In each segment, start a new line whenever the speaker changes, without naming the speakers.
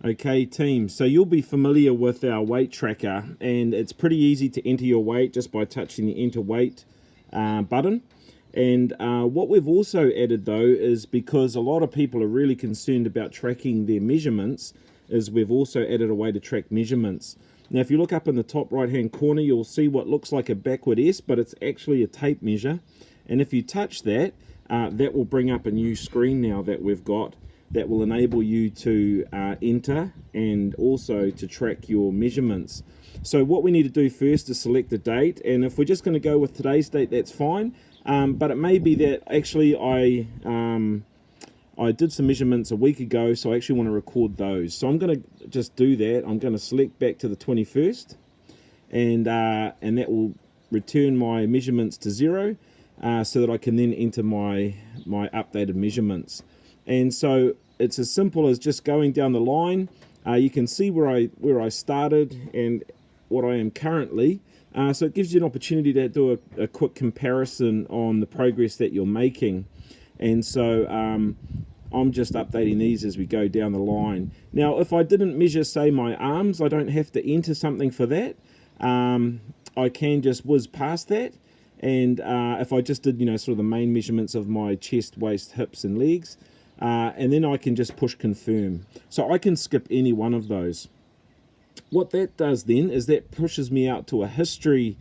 Okay, team, so you'll be familiar with our weight tracker, and it's pretty easy to enter your weight just by touching the enter weight button. And what we've also added though is, because a lot of people are really concerned about tracking their measurements, is we've also added a way to track measurements. Now if you look up in the top right hand corner, you'll see what looks like a backward S, but it's actually a tape measure. And if you touch that, that will bring up a new screen now that we've got, that will enable you to enter and also to track your measurements. So what we need to do first is select a date, and if we're just going to go with today's date, that's fine. But it may be that actually I did some measurements a week ago, so I actually want to record those. So I'm going to just do that. I'm going to select back to the 21st, and that will return my measurements to 0, so that I can then enter my updated measurements. And so it's as simple as just going down the line. You can see where I started and what I am currently. So it gives you an opportunity to do a quick comparison on the progress that you're making. And so I'm just updating these as we go down the line. Now, if I didn't measure, say, my arms, I don't have to enter something for that. I can just whiz past that. And if I just did, sort of the main measurements of my chest, waist, hips, and legs, and then I can just push confirm. So I can skip any one of those. What that does then is that pushes me out to a history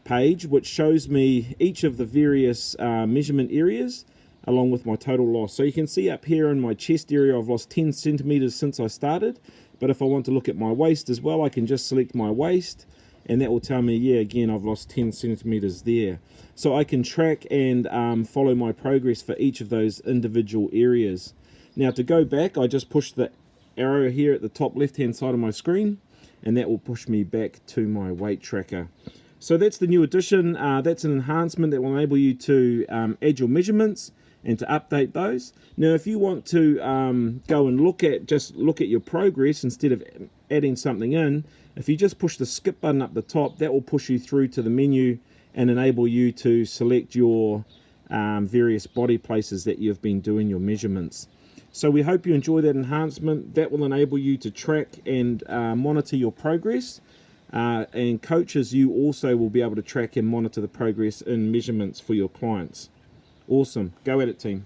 page, which shows me each of the various measurement areas along with my total loss. So you can see up here in my chest area, I've lost 10 centimeters since I started. But if I want to look at my waist as well, I can just select my waist, and that will tell me, yeah, again, I've lost 10 centimeters there. So I can track and follow my progress for each of those individual areas. Now to go back, I just push the arrow here at the top left hand side of my screen, and that will push me back to my weight tracker. So that's the new addition. That's an enhancement that will enable you to add your measurements and to update those. Now if you want to go and look at your progress instead of adding something in, if you just push the skip button up the top, that will push you through to the menu and enable you to select your various body places that you've been doing your measurements. So we hope you enjoy that enhancement. That will enable you to track and monitor your progress. And coaches, you also will be able to track and monitor the progress in measurements for your clients. Awesome. Go at it, team.